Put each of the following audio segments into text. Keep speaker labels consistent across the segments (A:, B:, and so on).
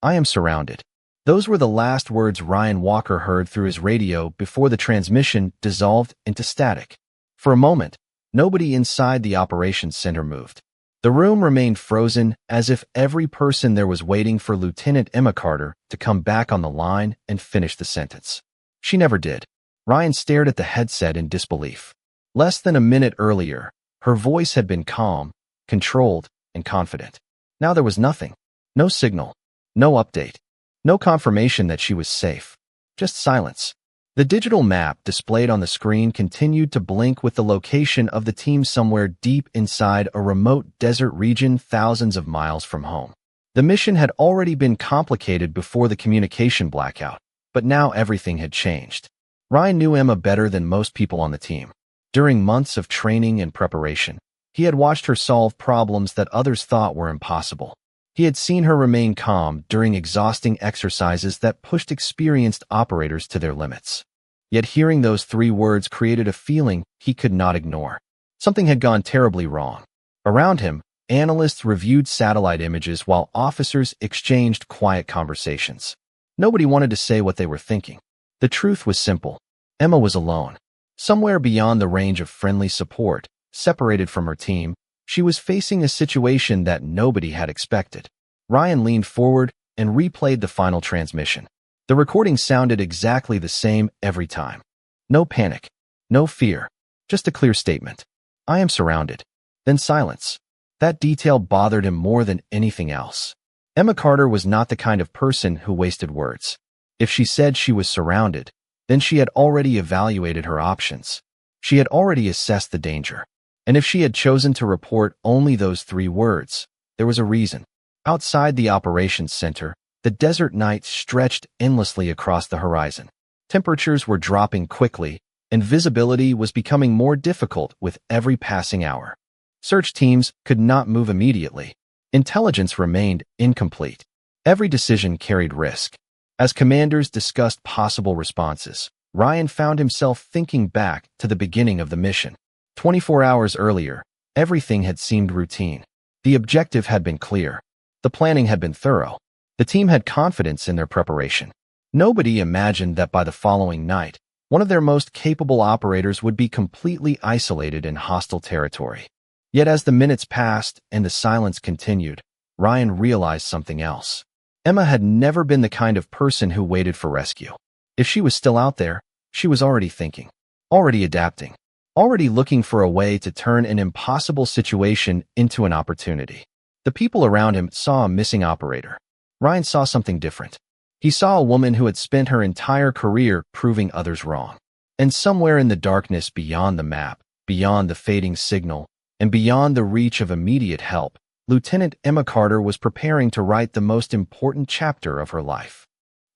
A: I am surrounded. Those were the last words Ryan Walker heard through his radio before the transmission dissolved into static. For a moment, nobody inside the operations center moved. The room remained frozen, as if every person there was waiting for Lieutenant Emma Carter to come back on the line and finish the sentence. She never did. Ryan stared at the headset in disbelief. Less than a minute earlier, her voice had been calm, controlled, and confident. Now there was nothing. No signal. No update. No confirmation that she was safe. Just silence. The digital map displayed on the screen continued to blink with the location of the team somewhere deep inside a remote desert region thousands of miles from home. The mission had already been complicated before the communication blackout, but now everything had changed. Ryan knew Emma better than most people on the team. During months of training and preparation, he had watched her solve problems that others thought were impossible. He had seen her remain calm during exhausting exercises that pushed experienced operators to their limits. Yet hearing those 3 words created a feeling he could not ignore. Something had gone terribly wrong. Around him, analysts reviewed satellite images while officers exchanged quiet conversations. Nobody wanted to say what they were thinking. The truth was simple. Emma was alone. Somewhere beyond the range of friendly support, separated from her team, she was facing a situation that nobody had expected. Ryan leaned forward and replayed the final transmission. The recording sounded exactly the same every time. No panic, no fear, just a clear statement. I am surrounded. Then silence. That detail bothered him more than anything else. Emma Carter was not the kind of person who wasted words. If she said she was surrounded, then she had already evaluated her options. She had already assessed the danger. And if she had chosen to report only those 3 words, there was a reason. Outside the operations center, the desert night stretched endlessly across the horizon. Temperatures were dropping quickly, and visibility was becoming more difficult with every passing hour. Search teams could not move immediately. Intelligence remained incomplete. Every decision carried risk. As commanders discussed possible responses, Ryan found himself thinking back to the beginning of the mission. 24 hours earlier, everything had seemed routine. The objective had been clear. The planning had been thorough. The team had confidence in their preparation. Nobody imagined that by the following night, one of their most capable operators would be completely isolated in hostile territory. Yet as the minutes passed and the silence continued, Ryan realized something else. Emma had never been the kind of person who waited for rescue. If she was still out there, she was already thinking, already adapting, already looking for a way to turn an impossible situation into an opportunity. The people around him saw a missing operator. Ryan saw something different. He saw a woman who had spent her entire career proving others wrong. And somewhere in the darkness beyond the map, beyond the fading signal, and beyond the reach of immediate help, Lieutenant Emma Carter was preparing to write the most important chapter of her life.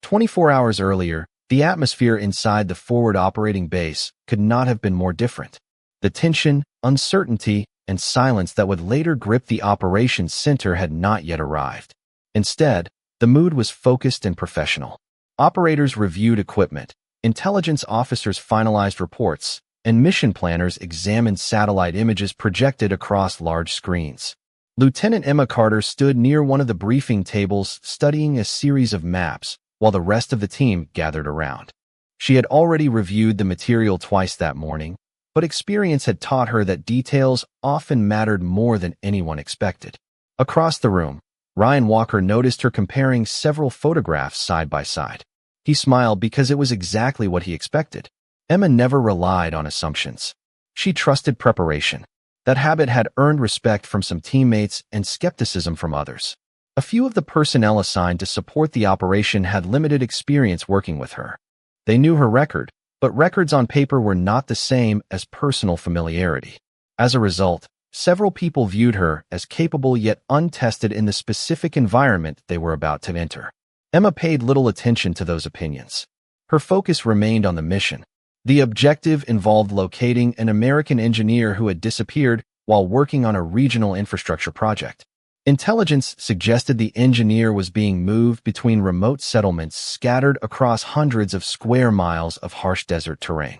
A: 24 hours earlier, the atmosphere inside the forward operating base could not have been more different. The tension, uncertainty, and silence that would later grip the operations center had not yet arrived. Instead, the mood was focused and professional. Operators reviewed equipment, intelligence officers finalized reports, and mission planners examined satellite images projected across large screens. Lieutenant Emma Carter stood near one of the briefing tables studying a series of maps, while the rest of the team gathered around. She had already reviewed the material twice that morning, but experience had taught her that details often mattered more than anyone expected. Across the room, Ryan Walker noticed her comparing several photographs side by side. He smiled because it was exactly what he expected. Emma never relied on assumptions. She trusted preparation. That habit had earned respect from some teammates and skepticism from others. A few of the personnel assigned to support the operation had limited experience working with her. They knew her record, but records on paper were not the same as personal familiarity. As a result, several people viewed her as capable yet untested in the specific environment they were about to enter. Emma paid little attention to those opinions. Her focus remained on the mission. The objective involved locating an American engineer who had disappeared while working on a regional infrastructure project. Intelligence suggested the engineer was being moved between remote settlements scattered across hundreds of square miles of harsh desert terrain.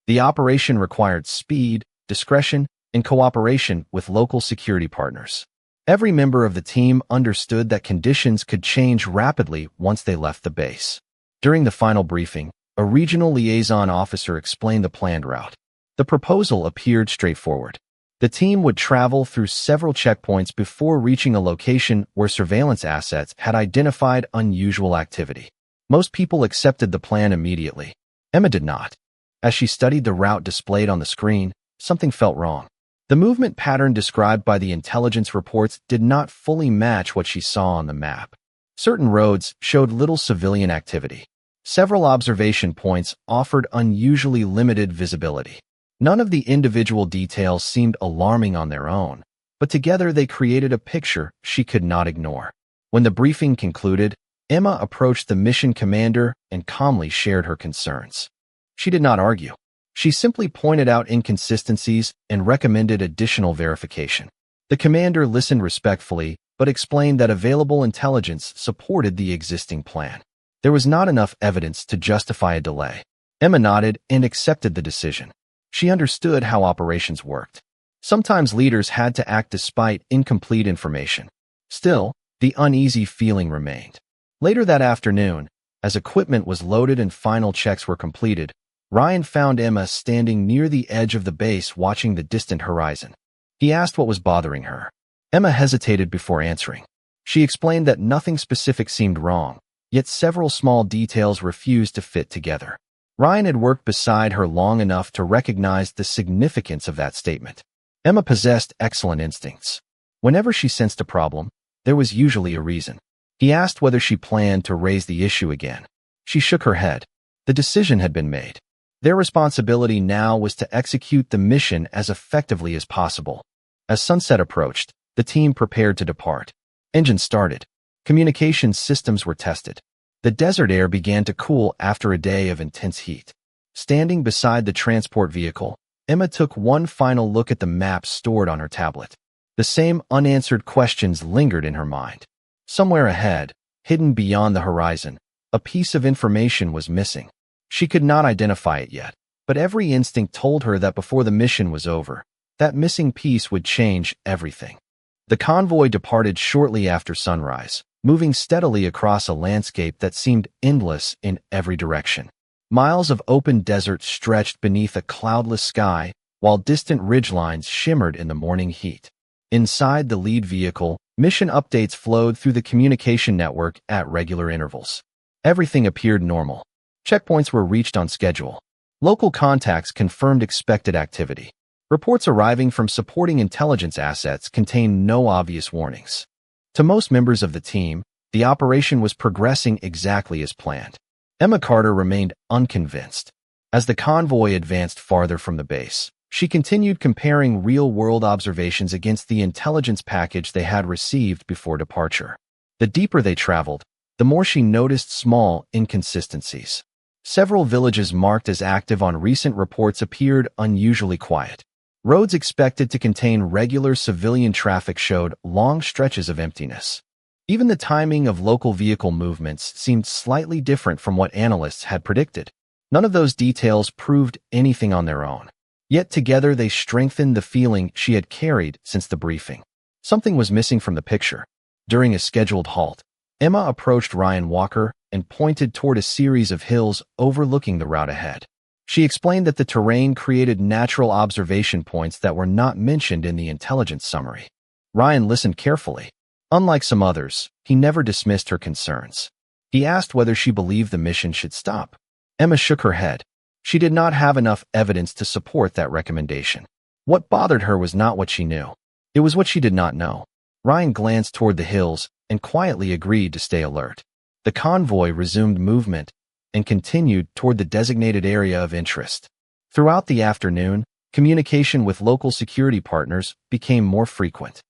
A: The operation required speed, discretion, and cooperation with local security partners. Every member of the team understood that conditions could change rapidly once they left the base. During the final briefing, a regional liaison officer explained the planned route. The proposal appeared straightforward. The team would travel through several checkpoints before reaching a location where surveillance assets had identified unusual activity. Most people accepted the plan immediately. Emma did not. As she studied the route displayed on the screen, something felt wrong. The movement pattern described by the intelligence reports did not fully match what she saw on the map. Certain roads showed little civilian activity. Several observation points offered unusually limited visibility. None of the individual details seemed alarming on their own, but together they created a picture she could not ignore. When the briefing concluded, Emma approached the mission commander and calmly shared her concerns. She did not argue. She simply pointed out inconsistencies and recommended additional verification. The commander listened respectfully, but explained that available intelligence supported the existing plan. There was not enough evidence to justify a delay. Emma nodded and accepted the decision. She understood how operations worked. Sometimes leaders had to act despite incomplete information. Still, the uneasy feeling remained. Later that afternoon, as equipment was loaded and final checks were completed, Ryan found Emma standing near the edge of the base watching the distant horizon. He asked what was bothering her. Emma hesitated before answering. She explained that nothing specific seemed wrong, yet several small details refused to fit together. Ryan had worked beside her long enough to recognize the significance of that statement. Emma possessed excellent instincts. Whenever she sensed a problem, there was usually a reason. He asked whether she planned to raise the issue again. She shook her head. The decision had been made. Their responsibility now was to execute the mission as effectively as possible. As sunset approached, the team prepared to depart. Engines started. Communications systems were tested. The desert air began to cool after a day of intense heat. Standing beside the transport vehicle, Emma took one final look at the map stored on her tablet. The same unanswered questions lingered in her mind. Somewhere ahead, hidden beyond the horizon, a piece of information was missing. She could not identify it yet, but every instinct told her that before the mission was over, that missing piece would change everything. The convoy departed shortly after sunrise, moving steadily across a landscape that seemed endless in every direction. Miles of open desert stretched beneath a cloudless sky, while distant ridgelines shimmered in the morning heat. Inside the lead vehicle, mission updates flowed through the communication network at regular intervals. Everything appeared normal. Checkpoints were reached on schedule. Local contacts confirmed expected activity. Reports arriving from supporting intelligence assets contained no obvious warnings. To most members of the team, the operation was progressing exactly as planned. Emma Carter remained unconvinced. As the convoy advanced farther from the base, she continued comparing real-world observations against the intelligence package they had received before departure. The deeper they traveled, the more she noticed small inconsistencies. Several villages marked as active on recent reports appeared unusually quiet. Roads expected to contain regular civilian traffic showed long stretches of emptiness. Even the timing of local vehicle movements seemed slightly different from what analysts had predicted. None of those details proved anything on their own. Yet together they strengthened the feeling she had carried since the briefing. Something was missing from the picture. During a scheduled halt, Emma approached Ryan Walker and pointed toward a series of hills overlooking the route ahead. She explained that the terrain created natural observation points that were not mentioned in the intelligence summary. Ryan listened carefully. Unlike some others, he never dismissed her concerns. He asked whether she believed the mission should stop. Emma shook her head. She did not have enough evidence to support that recommendation. What bothered her was not what she knew. It was what she did not know. Ryan glanced toward the hills and quietly agreed to stay alert. The convoy resumed movement and continued toward the designated area of interest. Throughout the afternoon, communication with local security partners became more frequent.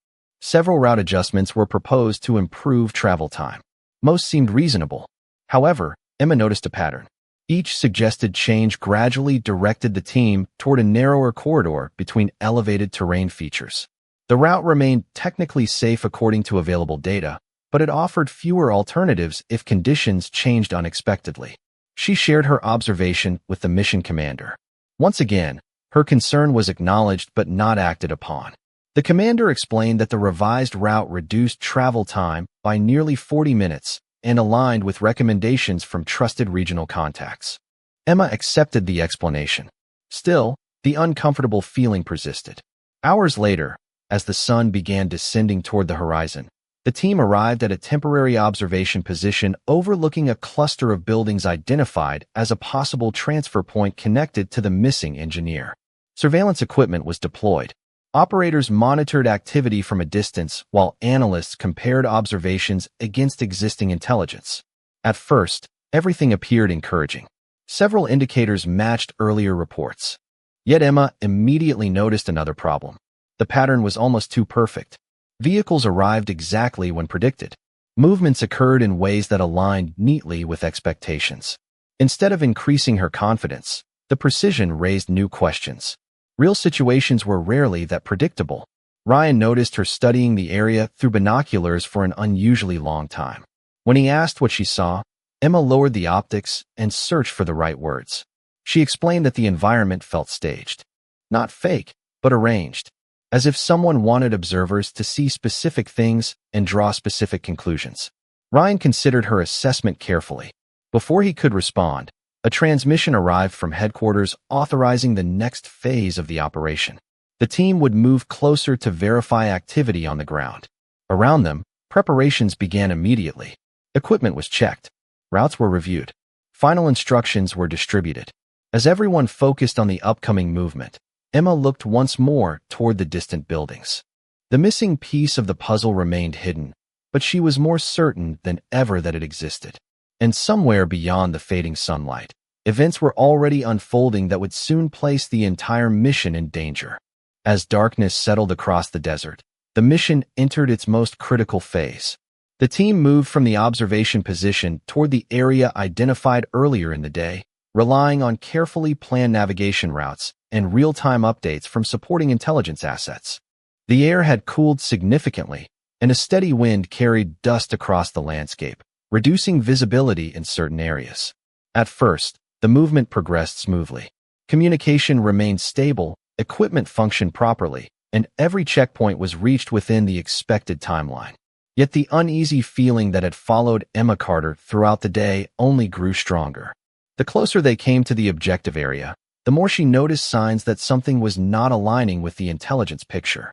A: Several route adjustments were proposed to improve travel time. Most seemed reasonable. However, Emma noticed a pattern. Each suggested change gradually directed the team toward a narrower corridor between elevated terrain features. The route remained technically safe according to available data, but it offered fewer alternatives if conditions changed unexpectedly. She shared her observation with the mission commander. Once again, her concern was acknowledged but not acted upon. The commander explained that the revised route reduced travel time by nearly 40 minutes and aligned with recommendations from trusted regional contacts. Emma accepted the explanation. Still, the uncomfortable feeling persisted. Hours later, as the sun began descending toward the horizon, the team arrived at a temporary observation position overlooking a cluster of buildings identified as a possible transfer point connected to the missing engineer. Surveillance equipment was deployed. Operators monitored activity from a distance while analysts compared observations against existing intelligence. At first, everything appeared encouraging. Several indicators matched earlier reports. Yet Emma immediately noticed another problem. The pattern was almost too perfect. Vehicles arrived exactly when predicted. Movements occurred in ways that aligned neatly with expectations. Instead of increasing her confidence, the precision raised new questions. Real situations were rarely that predictable. Ryan noticed her studying the area through binoculars for an unusually long time. When he asked what she saw, Emma lowered the optics and searched for the right words. She explained that the environment felt staged. Not fake, but arranged. As if someone wanted observers to see specific things and draw specific conclusions. Ryan considered her assessment carefully. Before he could respond, a transmission arrived from headquarters authorizing the next phase of the operation. The team would move closer to verify activity on the ground. Around them, preparations began immediately. Equipment was checked. Routes were reviewed. Final instructions were distributed. As everyone focused on the upcoming movement, Emma looked once more toward the distant buildings. The missing piece of the puzzle remained hidden, but she was more certain than ever that it existed. And somewhere beyond the fading sunlight, events were already unfolding that would soon place the entire mission in danger. As darkness settled across the desert, the mission entered its most critical phase. The team moved from the observation position toward the area identified earlier in the day, relying on carefully planned navigation routes and real-time updates from supporting intelligence assets. The air had cooled significantly, and a steady wind carried dust across the landscape, reducing visibility in certain areas. At first, the movement progressed smoothly. Communication remained stable, equipment functioned properly, and every checkpoint was reached within the expected timeline. Yet the uneasy feeling that had followed Emma Carter throughout the day only grew stronger. The closer they came to the objective area, the more she noticed signs that something was not aligning with the intelligence picture.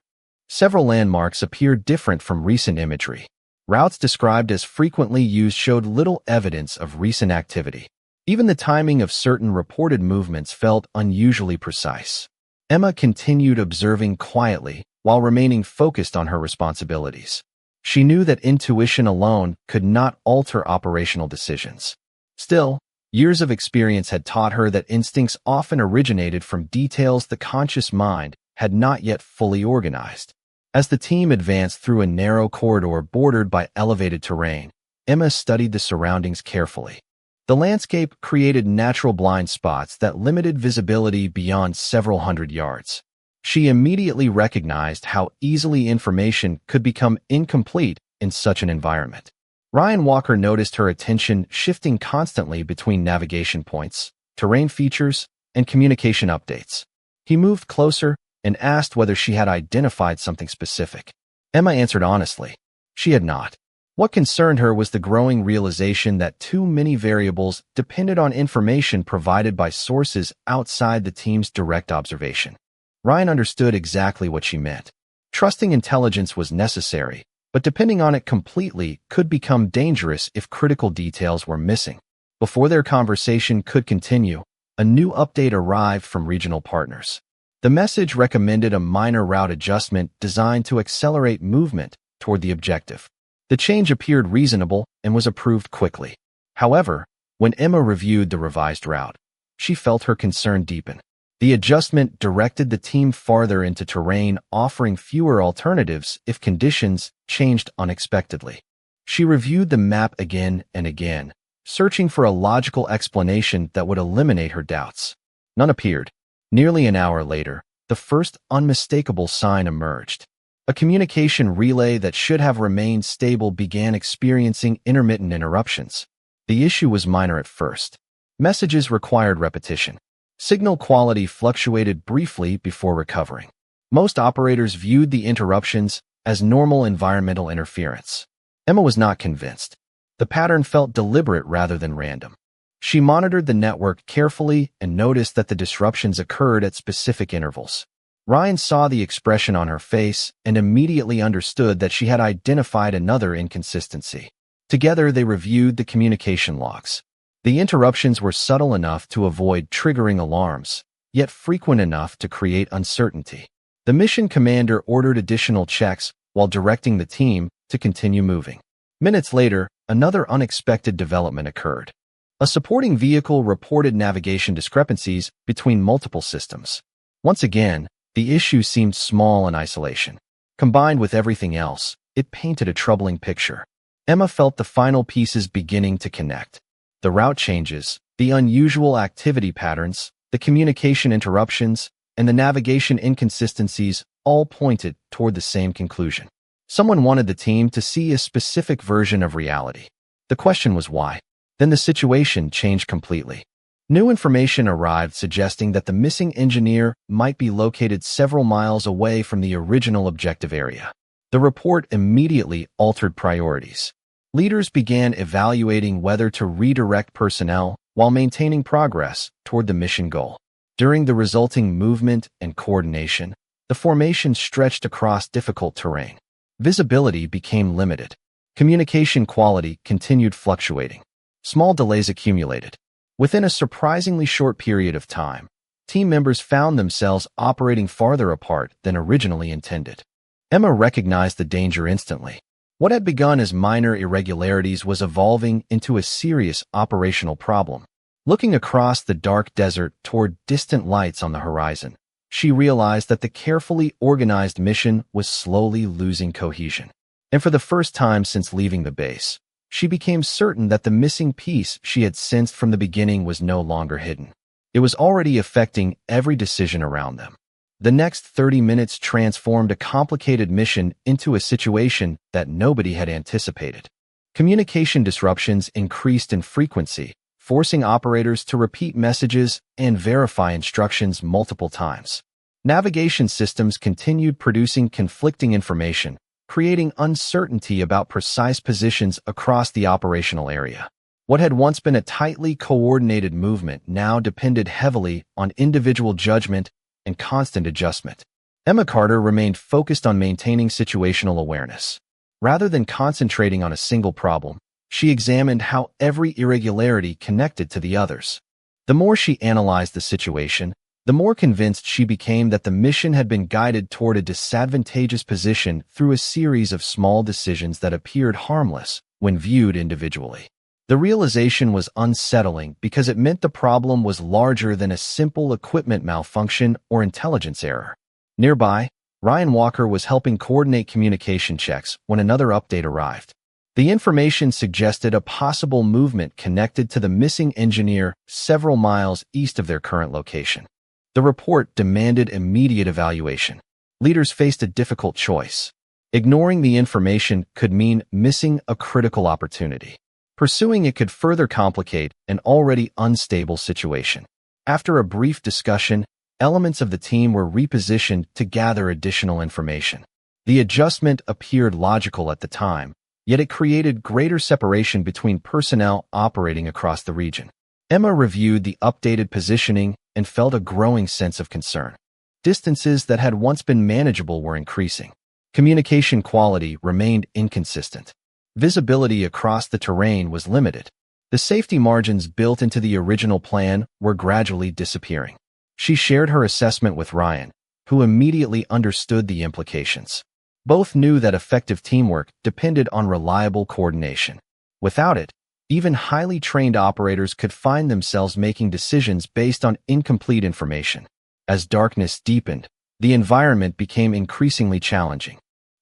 A: Several landmarks appeared different from recent imagery. Routes described as frequently used showed little evidence of recent activity. Even the timing of certain reported movements felt unusually precise. Emma continued observing quietly while remaining focused on her responsibilities. She knew that intuition alone could not alter operational decisions. Still, years of experience had taught her that instincts often originated from details the conscious mind had not yet fully organized. As the team advanced through a narrow corridor bordered by elevated terrain, Emma studied the surroundings carefully. The landscape created natural blind spots that limited visibility beyond several hundred yards. She immediately recognized how easily information could become incomplete in such an environment. Ryan Walker noticed her attention shifting constantly between navigation points, terrain features, and communication updates. He moved closer and asked whether she had identified something specific. Emma answered honestly. She had not. What concerned her was the growing realization that too many variables depended on information provided by sources outside the team's direct observation. Ryan understood exactly what she meant. Trusting intelligence was necessary, but depending on it completely could become dangerous if critical details were missing. Before their conversation could continue, a new update arrived from regional partners. The message recommended a minor route adjustment designed to accelerate movement toward the objective. The change appeared reasonable and was approved quickly. However, when Emma reviewed the revised route, she felt her concern deepen. The adjustment directed the team farther into terrain, offering fewer alternatives if conditions changed unexpectedly. She reviewed the map again and again, searching for a logical explanation that would eliminate her doubts. None appeared. Nearly an hour later, the first unmistakable sign emerged. A communication relay that should have remained stable began experiencing intermittent interruptions. The issue was minor at first. Messages required repetition. Signal quality fluctuated briefly before recovering. Most operators viewed the interruptions as normal environmental interference. Emma was not convinced. The pattern felt deliberate rather than random. She monitored the network carefully and noticed that the disruptions occurred at specific intervals. Ryan saw the expression on her face and immediately understood that she had identified another inconsistency. Together, they reviewed the communication logs. The interruptions were subtle enough to avoid triggering alarms, yet frequent enough to create uncertainty. The mission commander ordered additional checks while directing the team to continue moving. Minutes later, another unexpected development occurred. A supporting vehicle reported navigation discrepancies between multiple systems. Once again, the issue seemed small in isolation. Combined with everything else, it painted a troubling picture. Emma felt the final pieces beginning to connect. The route changes, the unusual activity patterns, the communication interruptions, and the navigation inconsistencies all pointed toward the same conclusion. Someone wanted the team to see a specific version of reality. The question was why. Then the situation changed completely. New information arrived suggesting that the missing engineer might be located several miles away from the original objective area. The report immediately altered priorities. Leaders began evaluating whether to redirect personnel while maintaining progress toward the mission goal. During the resulting movement and coordination, the formation stretched across difficult terrain. Visibility became limited. Communication quality continued fluctuating. Small delays accumulated. Within a surprisingly short period of time, team members found themselves operating farther apart than originally intended. Emma recognized the danger instantly. What had begun as minor irregularities was evolving into a serious operational problem. Looking across the dark desert toward distant lights on the horizon, she realized that the carefully organized mission was slowly losing cohesion. And for the first time since leaving the base, she became certain that the missing piece she had sensed from the beginning was no longer hidden. It was already affecting every decision around them. The next 30 minutes transformed a complicated mission into a situation that nobody had anticipated. Communication disruptions increased in frequency, forcing operators to repeat messages and verify instructions multiple times. Navigation systems continued producing conflicting information, creating uncertainty about precise positions across the operational area. What had once been a tightly coordinated movement now depended heavily on individual judgment and constant adjustment. Emma Carter remained focused on maintaining situational awareness. Rather than concentrating on a single problem, she examined how every irregularity connected to the others. The more she analyzed the situation, the more convinced she became that the mission had been guided toward a disadvantageous position through a series of small decisions that appeared harmless when viewed individually. The realization was unsettling because it meant the problem was larger than a simple equipment malfunction or intelligence error. Nearby, Ryan Walker was helping coordinate communication checks when another update arrived. The information suggested a possible movement connected to the missing engineer several miles east of their current location. The report demanded immediate evaluation. Leaders faced a difficult choice. Ignoring the information could mean missing a critical opportunity. Pursuing it could further complicate an already unstable situation. After a brief discussion, elements of the team were repositioned to gather additional information. The adjustment appeared logical at the time, yet it created greater separation between personnel operating across the region. Emma reviewed the updated positioning and felt a growing sense of concern. Distances that had once been manageable were increasing. Communication quality remained inconsistent. Visibility across the terrain was limited. The safety margins built into the original plan were gradually disappearing. She shared her assessment with Ryan, who immediately understood the implications. Both knew that effective teamwork depended on reliable coordination. Without it, even highly trained operators could find themselves making decisions based on incomplete information. As darkness deepened, the environment became increasingly challenging.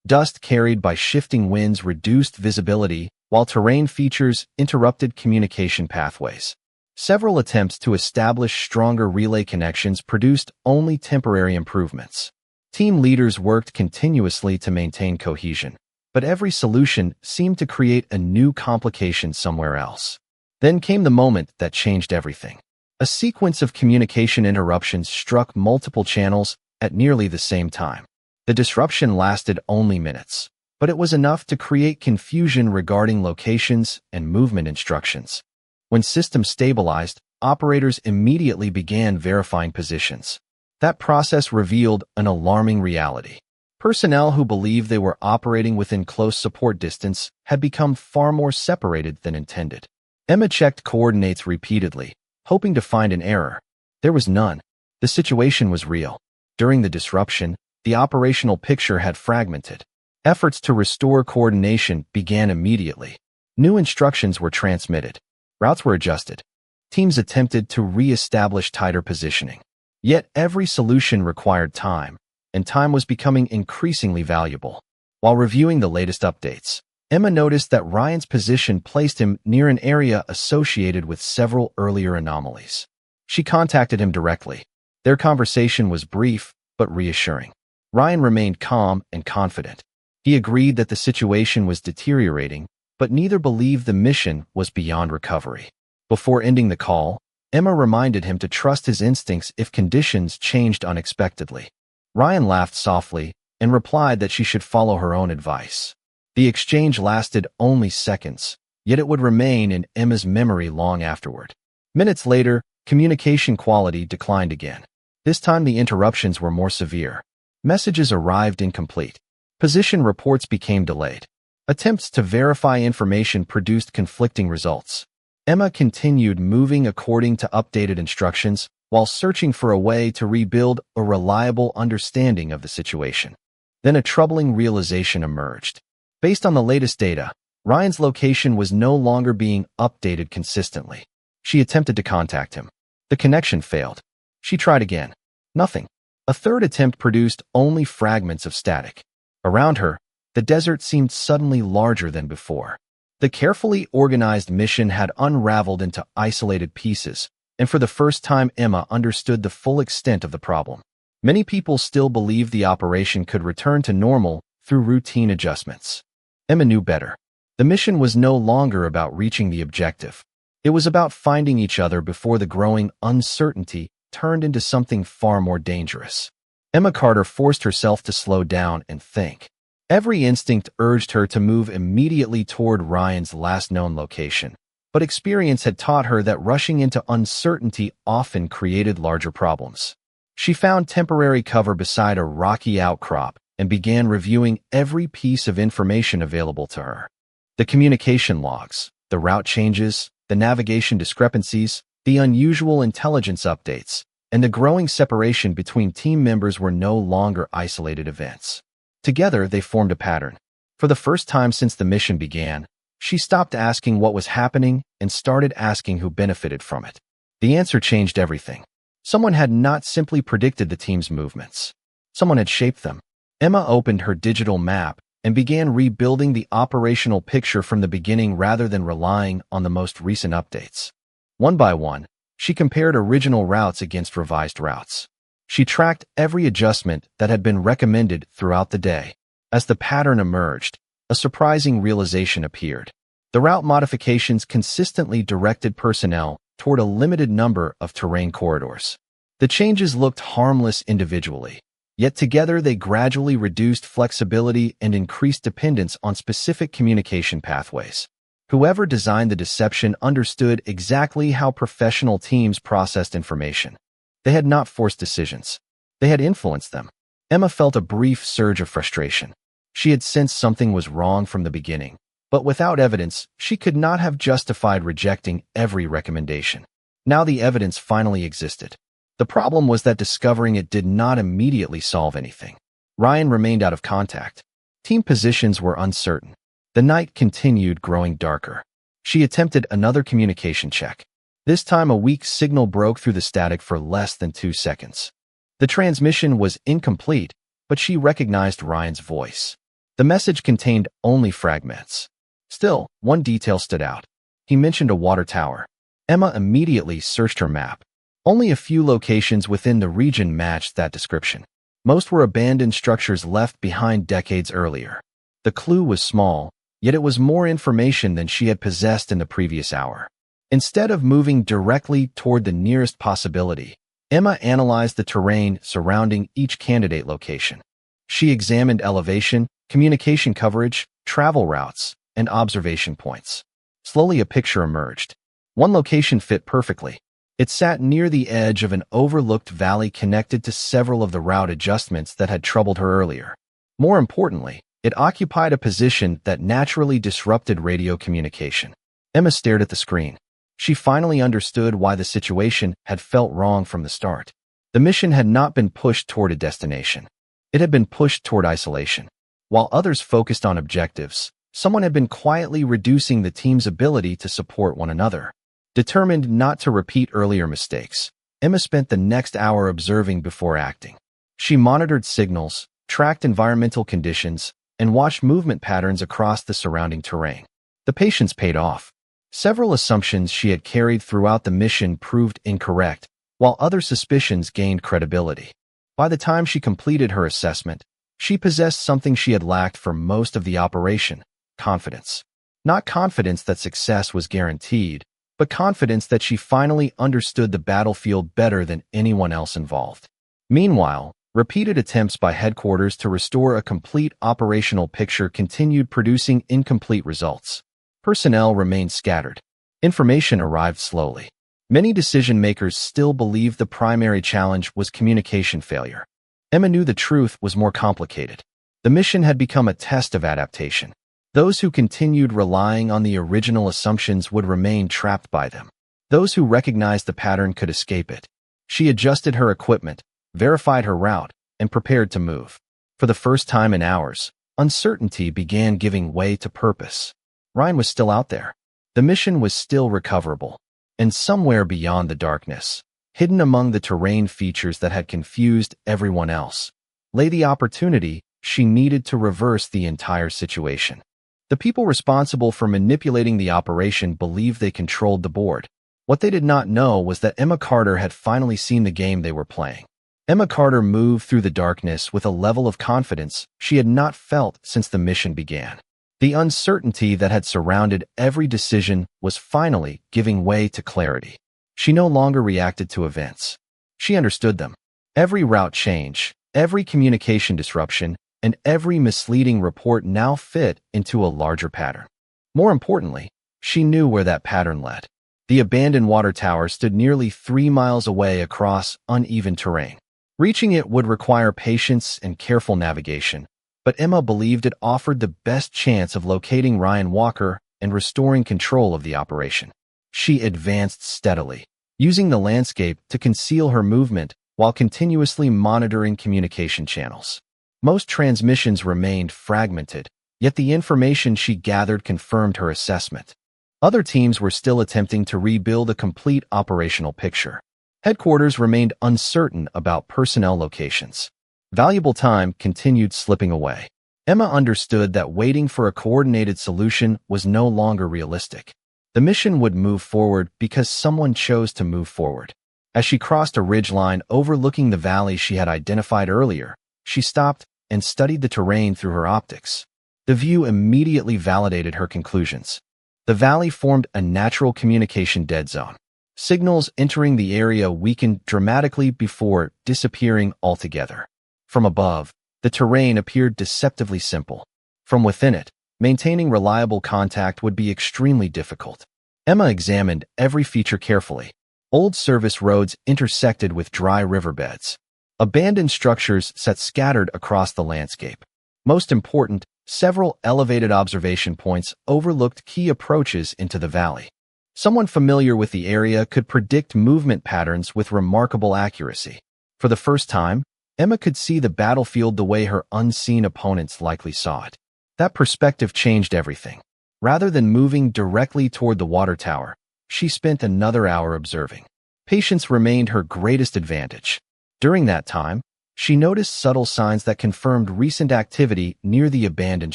A: Dust carried by shifting winds reduced visibility, while terrain features interrupted communication pathways. Several attempts to establish stronger relay connections produced only temporary improvements. Team leaders worked continuously to maintain cohesion, but every solution seemed to create a new complication somewhere else. Then came the moment that changed everything. A sequence of communication interruptions struck multiple channels at nearly the same time. The disruption lasted only minutes, but it was enough to create confusion regarding locations and movement instructions. When systems stabilized, operators immediately began verifying positions. That process revealed an alarming reality. Personnel who believed they were operating within close support distance had become far more separated than intended. Emma checked coordinates repeatedly, hoping to find an error. There was none. The situation was real. During the disruption, the operational picture had fragmented. Efforts to restore coordination began immediately. New instructions were transmitted. Routes were adjusted. Teams attempted to re-establish tighter positioning. Yet every solution required time, and time was becoming increasingly valuable. While reviewing the latest updates, Emma noticed that Ryan's position placed him near an area associated with several earlier anomalies. She contacted him directly. Their conversation was brief but reassuring. Ryan remained calm and confident. He agreed that the situation was deteriorating, but neither believed the mission was beyond recovery. Before ending the call, Emma reminded him to trust his instincts if conditions changed unexpectedly. Ryan laughed softly and replied that she should follow her own advice. The exchange lasted only seconds, yet it would remain in Emma's memory long afterward. Minutes later, communication quality declined again. This time the interruptions were more severe. Messages arrived incomplete. Position reports became delayed. Attempts to verify information produced conflicting results. Emma continued moving according to updated instructions while searching for a way to rebuild a reliable understanding of the situation. Then a troubling realization emerged. Based on the latest data, Ryan's location was no longer being updated consistently. She attempted to contact him. The connection failed. She tried again. Nothing. A third attempt produced only fragments of static. Around her, the desert seemed suddenly larger than before. The carefully organized mission had unraveled into isolated pieces, and for the first time Emma understood the full extent of the problem. Many people still believed the operation could return to normal through routine adjustments. Emma knew better. The mission was no longer about reaching the objective. It was about finding each other before the growing uncertainty turned into something far more dangerous. Emma Carter forced herself to slow down and think. Every instinct urged her to move immediately toward Ryan's last known location, but experience had taught her that rushing into uncertainty often created larger problems. She found temporary cover beside a rocky outcrop and began reviewing every piece of information available to her. The communication logs, the route changes, the navigation discrepancies, the unusual intelligence updates, and the growing separation between team members were no longer isolated events. Together, they formed a pattern. For the first time since the mission began, she stopped asking what was happening and started asking who benefited from it. The answer changed everything. Someone had not simply predicted the team's movements. Someone had shaped them. Emma opened her digital map and began rebuilding the operational picture from the beginning rather than relying on the most recent updates. One by one, she compared original routes against revised routes. She tracked every adjustment that had been recommended throughout the day. As the pattern emerged, a surprising realization appeared. The route modifications consistently directed personnel toward a limited number of terrain corridors. The changes looked harmless individually, yet together they gradually reduced flexibility and increased dependence on specific communication pathways. Whoever designed the deception understood exactly how professional teams processed information. They had not forced decisions. They had influenced them. Emma felt a brief surge of frustration. She had sensed something was wrong from the beginning, but without evidence, she could not have justified rejecting every recommendation. Now the evidence finally existed. The problem was that discovering it did not immediately solve anything. Ryan remained out of contact. Team positions were uncertain. The night continued growing darker. She attempted another communication check. This time a weak signal broke through the static for less than 2 seconds. The transmission was incomplete, but she recognized Ryan's voice. The message contained only fragments. Still, one detail stood out. He mentioned a water tower. Emma immediately searched her map. Only a few locations within the region matched that description. Most were abandoned structures left behind decades earlier. The clue was small, yet it was more information than she had possessed in the previous hour. Instead of moving directly toward the nearest possibility, Emma analyzed the terrain surrounding each candidate location. She examined elevation, communication coverage, travel routes, and observation points. Slowly, a picture emerged. One location fit perfectly. It sat near the edge of an overlooked valley connected to several of the route adjustments that had troubled her earlier. More importantly, it occupied a position that naturally disrupted radio communication. Emma stared at the screen. She finally understood why the situation had felt wrong from the start. The mission had not been pushed toward a destination. It had been pushed toward isolation. While others focused on objectives, someone had been quietly reducing the team's ability to support one another. Determined not to repeat earlier mistakes, Emma spent the next hour observing before acting. She monitored signals, tracked environmental conditions, and watched movement patterns across the surrounding terrain. The patience paid off. Several assumptions she had carried throughout the mission proved incorrect, while other suspicions gained credibility. By the time she completed her assessment, she possessed something she had lacked for most of the operation: confidence. Not confidence that success was guaranteed, but confidence that she finally understood the battlefield better than anyone else involved. Meanwhile, repeated attempts by headquarters to restore a complete operational picture continued producing incomplete results. Personnel remained scattered. Information arrived slowly. Many decision-makers still believed the primary challenge was communication failure. Emma knew the truth was more complicated. The mission had become a test of adaptation. Those who continued relying on the original assumptions would remain trapped by them. Those who recognized the pattern could escape it. She adjusted her equipment, verified her route, and prepared to move. For the first time in hours, uncertainty began giving way to purpose. Ryan was still out there. The mission was still recoverable. And somewhere beyond the darkness, hidden among the terrain features that had confused everyone else, lay the opportunity she needed to reverse the entire situation. The people responsible for manipulating the operation believed they controlled the board. What they did not know was that Emma Carter had finally seen the game they were playing. Emma Carter moved through the darkness with a level of confidence she had not felt since the mission began. The uncertainty that had surrounded every decision was finally giving way to clarity. She no longer reacted to events. She understood them. Every route change, every communication disruption, and every misleading report now fit into a larger pattern. More importantly, she knew where that pattern led. The abandoned water tower stood nearly 3 miles away across uneven terrain. Reaching it would require patience and careful navigation, but Emma believed it offered the best chance of locating Ryan Walker and restoring control of the operation. She advanced steadily, using the landscape to conceal her movement while continuously monitoring communication channels. Most transmissions remained fragmented, yet the information she gathered confirmed her assessment. Other teams were still attempting to rebuild a complete operational picture. Headquarters remained uncertain about personnel locations. Valuable time continued slipping away. Emma understood that waiting for a coordinated solution was no longer realistic. The mission would move forward because someone chose to move forward. As she crossed a ridgeline overlooking the valley she had identified earlier, she stopped and studied the terrain through her optics. The view immediately validated her conclusions. The valley formed a natural communication dead zone. Signals entering the area weakened dramatically before disappearing altogether. From above, the terrain appeared deceptively simple. From within it, maintaining reliable contact would be extremely difficult. Emma examined every feature carefully. Old service roads intersected with dry riverbeds. Abandoned structures sat scattered across the landscape. Most important, several elevated observation points overlooked key approaches into the valley. Someone familiar with the area could predict movement patterns with remarkable accuracy. For the first time, Emma could see the battlefield the way her unseen opponents likely saw it. That perspective changed everything. Rather than moving directly toward the water tower, she spent another hour observing. Patience remained her greatest advantage. During that time, she noticed subtle signs that confirmed recent activity near the abandoned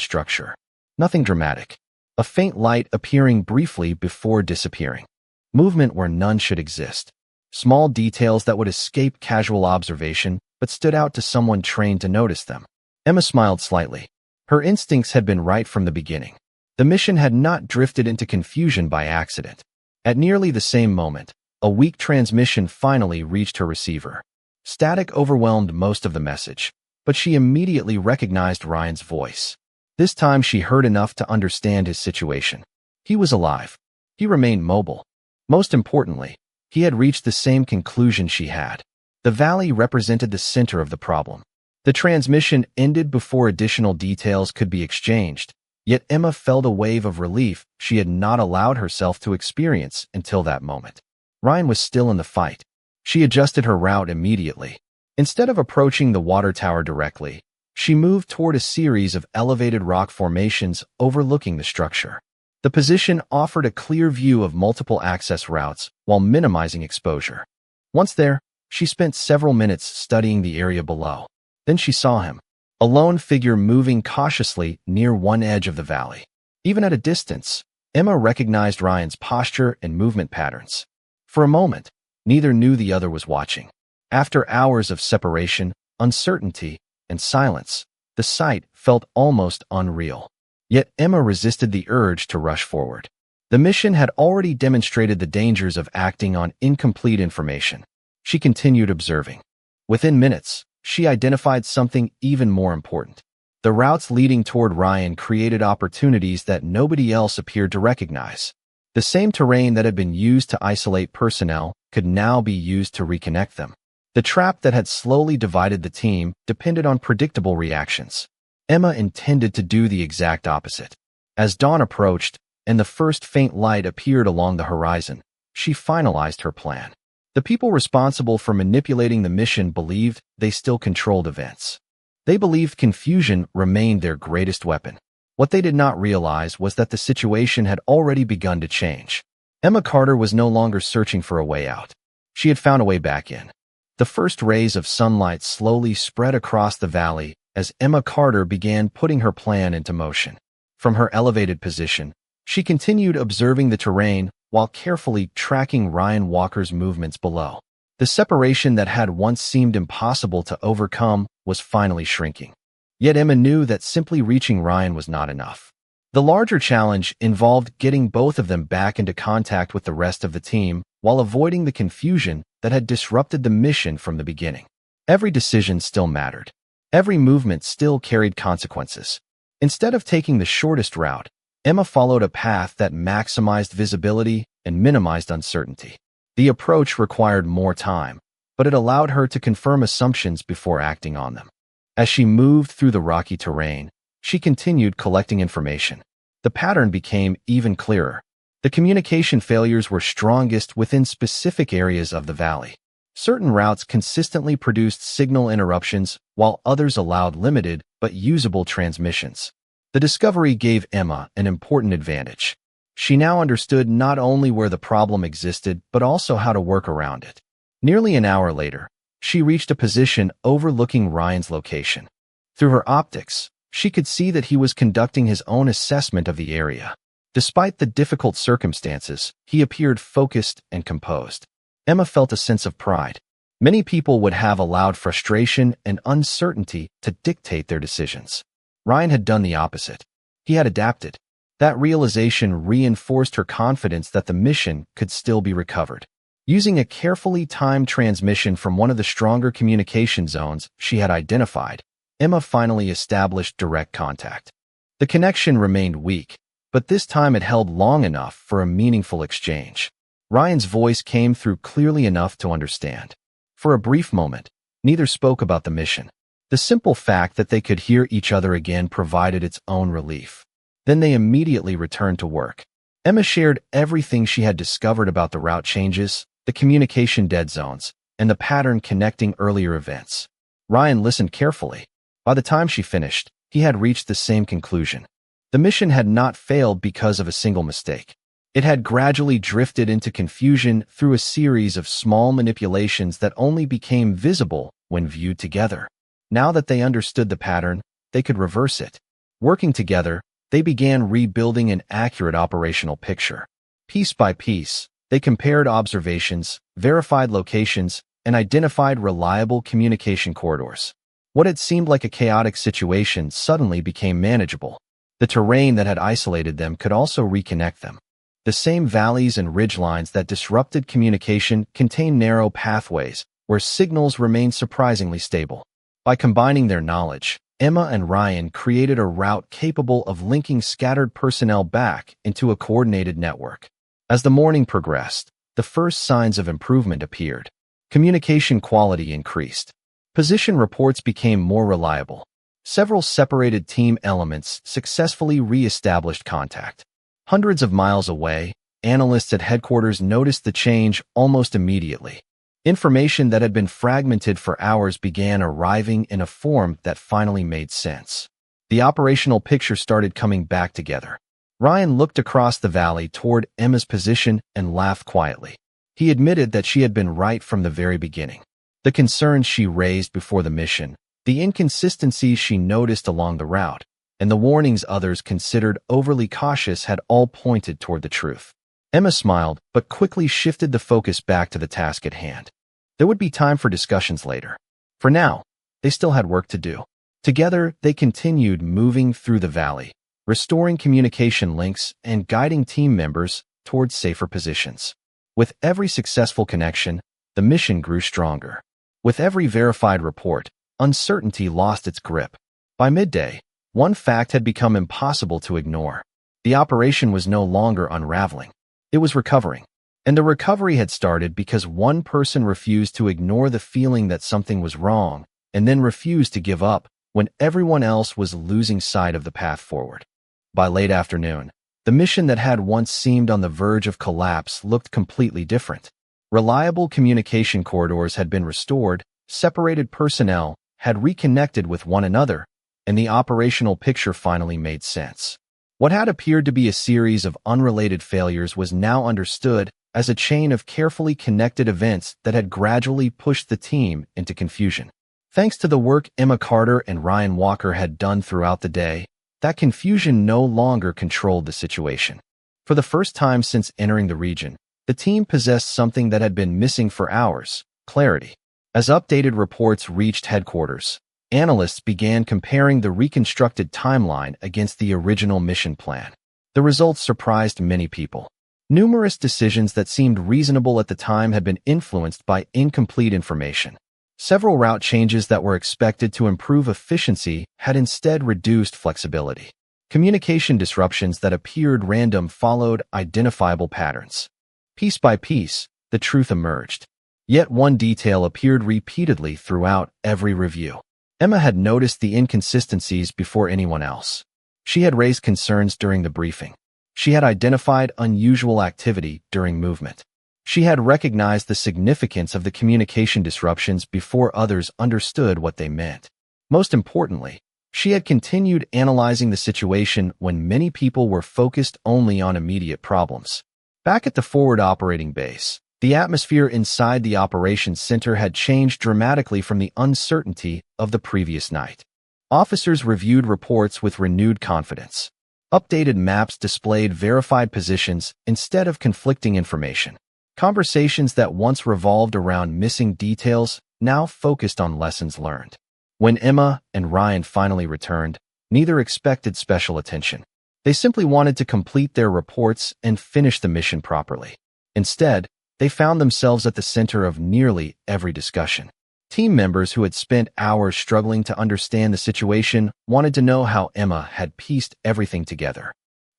A: structure. Nothing dramatic. A faint light appearing briefly before disappearing. Movement where none should exist. Small details that would escape casual observation but stood out to someone trained to notice them. Emma smiled slightly. Her instincts had been right from the beginning. The mission had not drifted into confusion by accident. At nearly the same moment, a weak transmission finally reached her receiver. Static overwhelmed most of the message, but she immediately recognized Ryan's voice. This time she heard enough to understand his situation. He was alive. He remained mobile. Most importantly, he had reached the same conclusion she had. The valley represented the center of the problem. The transmission ended before additional details could be exchanged, yet Emma felt a wave of relief she had not allowed herself to experience until that moment. Ryan was still in the fight. She adjusted her route immediately. Instead of approaching the water tower directly, she moved toward a series of elevated rock formations overlooking the structure. The position offered a clear view of multiple access routes while minimizing exposure. Once there, she spent several minutes studying the area below. Then she saw him, a lone figure moving cautiously near one edge of the valley. Even at a distance, Emma recognized Ryan's posture and movement patterns. For a moment, neither knew the other was watching. After hours of separation, uncertainty, and silence, the sight felt almost unreal. Yet Emma resisted the urge to rush forward. The mission had already demonstrated the dangers of acting on incomplete information. She continued observing. Within minutes, she identified something even more important. The routes leading toward Ryan created opportunities that nobody else appeared to recognize. The same terrain that had been used to isolate personnel could now be used to reconnect them. The trap that had slowly divided the team depended on predictable reactions. Emma intended to do the exact opposite. As dawn approached and the first faint light appeared along the horizon, she finalized her plan. The people responsible for manipulating the mission believed they still controlled events. They believed confusion remained their greatest weapon. What they did not realize was that the situation had already begun to change. Emma Carter was no longer searching for a way out. She had found a way back in. The first rays of sunlight slowly spread across the valley as Emma Carter began putting her plan into motion. From her elevated position, she continued observing the terrain while carefully tracking Ryan Walker's movements below. The separation that had once seemed impossible to overcome was finally shrinking. Yet Emma knew that simply reaching Ryan was not enough. The larger challenge involved getting both of them back into contact with the rest of the team while avoiding the confusion that had disrupted the mission from the beginning. Every decision still mattered. Every movement still carried consequences. Instead of taking the shortest route, Emma followed a path that maximized visibility and minimized uncertainty. The approach required more time, but it allowed her to confirm assumptions before acting on them. As she moved through the rocky terrain, she continued collecting information. The pattern became even clearer. The communication failures were strongest within specific areas of the valley. Certain routes consistently produced signal interruptions, while others allowed limited but usable transmissions. The discovery gave Emma an important advantage. She now understood not only where the problem existed, but also how to work around it. Nearly an hour later, she reached a position overlooking Ryan's location. Through her optics, she could see that he was conducting his own assessment of the area. Despite the difficult circumstances, he appeared focused and composed. Emma felt a sense of pride. Many people would have allowed frustration and uncertainty to dictate their decisions. Ryan had done the opposite. He had adapted. That realization reinforced her confidence that the mission could still be recovered. Using a carefully timed transmission from one of the stronger communication zones she had identified, Emma finally established direct contact. The connection remained weak, but this time it held long enough for a meaningful exchange. Ryan's voice came through clearly enough to understand. For a brief moment, neither spoke about the mission. The simple fact that they could hear each other again provided its own relief. Then they immediately returned to work. Emma shared everything she had discovered about the route changes, the communication dead zones, and the pattern connecting earlier events. Ryan listened carefully. By the time she finished, he had reached the same conclusion. The mission had not failed because of a single mistake. It had gradually drifted into confusion through a series of small manipulations that only became visible when viewed together. Now that they understood the pattern, they could reverse it. Working together, they began rebuilding an accurate operational picture. Piece by piece, they compared observations, verified locations, and identified reliable communication corridors. What had seemed like a chaotic situation suddenly became manageable. The terrain that had isolated them could also reconnect them. The same valleys and ridgelines that disrupted communication contain narrow pathways where signals remain surprisingly stable. By combining their knowledge, Emma and Ryan created a route capable of linking scattered personnel back into a coordinated network. As the morning progressed, the first signs of improvement appeared. Communication quality increased. Position reports became more reliable. Several separated team elements successfully re-established contact. Hundreds of miles away, analysts at headquarters noticed the change almost immediately. Information that had been fragmented for hours began arriving in a form that finally made sense. The operational picture started coming back together. Ryan looked across the valley toward Emma's position and laughed quietly. He admitted that she had been right from the very beginning. The concerns she raised before the mission, the inconsistencies she noticed along the route, and the warnings others considered overly cautious had all pointed toward the truth. Emma smiled, but quickly shifted the focus back to the task at hand. There would be time for discussions later. For now, they still had work to do. Together, they continued moving through the valley, restoring communication links and guiding team members toward safer positions. With every successful connection, the mission grew stronger. With every verified report, uncertainty lost its grip. By midday, one fact had become impossible to ignore. The operation was no longer unraveling. It was recovering. And the recovery had started because one person refused to ignore the feeling that something was wrong, and then refused to give up when everyone else was losing sight of the path forward. By late afternoon, the mission that had once seemed on the verge of collapse looked completely different. Reliable communication corridors had been restored, separated personnel had reconnected with one another, and the operational picture finally made sense. What had appeared to be a series of unrelated failures was now understood as a chain of carefully connected events that had gradually pushed the team into confusion. Thanks to the work Emma Carter and Ryan Walker had done throughout the day, that confusion no longer controlled the situation. For the first time since entering the region, the team possessed something that had been missing for hours: clarity. As updated reports reached headquarters, analysts began comparing the reconstructed timeline against the original mission plan. The results surprised many people. Numerous decisions that seemed reasonable at the time had been influenced by incomplete information. Several route changes that were expected to improve efficiency had instead reduced flexibility. Communication disruptions that appeared random followed identifiable patterns. Piece by piece, the truth emerged. Yet one detail appeared repeatedly throughout every review. Emma had noticed the inconsistencies before anyone else. She had raised concerns during the briefing. She had identified unusual activity during movement. She had recognized the significance of the communication disruptions before others understood what they meant. Most importantly, she had continued analyzing the situation when many people were focused only on immediate problems. Back at the forward operating base, the atmosphere inside the operations center had changed dramatically from the uncertainty of the previous night. Officers reviewed reports with renewed confidence. Updated maps displayed verified positions instead of conflicting information. Conversations that once revolved around missing details now focused on lessons learned. When Emma and Ryan finally returned, neither expected special attention. They simply wanted to complete their reports and finish the mission properly. Instead, they found themselves at the center of nearly every discussion. Team members who had spent hours struggling to understand the situation wanted to know how Emma had pieced everything together.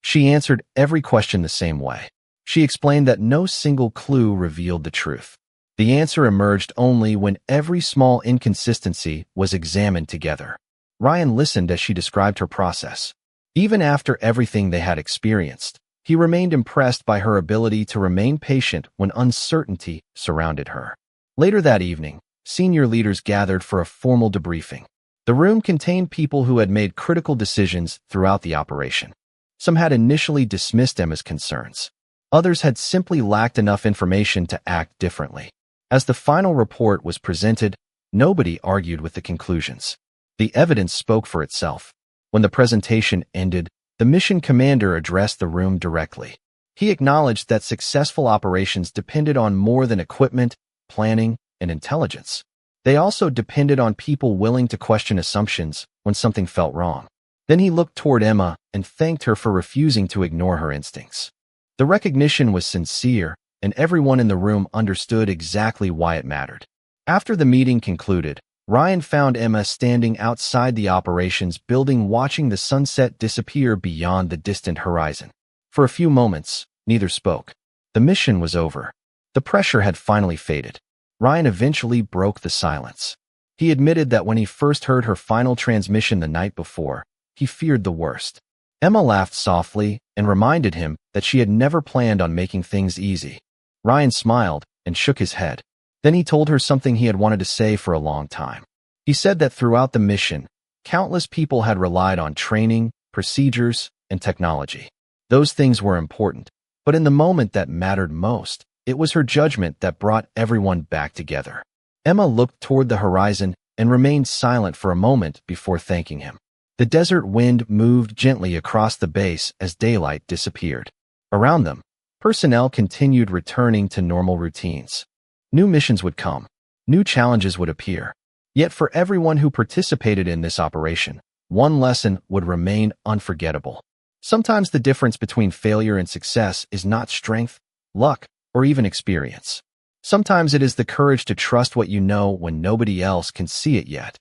A: She answered every question the same way. She explained that no single clue revealed the truth. The answer emerged only when every small inconsistency was examined together. Ryan listened as she described her process. Even after everything they had experienced, he remained impressed by her ability to remain patient when uncertainty surrounded her. Later that evening, senior leaders gathered for a formal debriefing. The room contained people who had made critical decisions throughout the operation. Some had initially dismissed Emma's concerns. Others had simply lacked enough information to act differently. As the final report was presented, nobody argued with the conclusions. The evidence spoke for itself. When the presentation ended, the mission commander addressed the room directly. He acknowledged that successful operations depended on more than equipment, planning, and intelligence. They also depended on people willing to question assumptions when something felt wrong. Then he looked toward Emma and thanked her for refusing to ignore her instincts. The recognition was sincere, and everyone in the room understood exactly why it mattered. After the meeting concluded, Ryan found Emma standing outside the operations building watching the sunset disappear beyond the distant horizon. For a few moments, neither spoke. The mission was over. The pressure had finally faded. Ryan eventually broke the silence. He admitted that when he first heard her final transmission the night before, he feared the worst. Emma laughed softly and reminded him that she had never planned on making things easy. Ryan smiled and shook his head. Then he told her something he had wanted to say for a long time. He said that throughout the mission, countless people had relied on training, procedures, and technology. Those things were important, but in the moment that mattered most, it was her judgment that brought everyone back together. Emma looked toward the horizon and remained silent for a moment before thanking him. The desert wind moved gently across the base as daylight disappeared. Around them, personnel continued returning to normal routines. New missions would come. New challenges would appear. Yet for everyone who participated in this operation, one lesson would remain unforgettable. Sometimes the difference between failure and success is not strength, luck, or even experience. Sometimes it is the courage to trust what you know when nobody else can see it yet.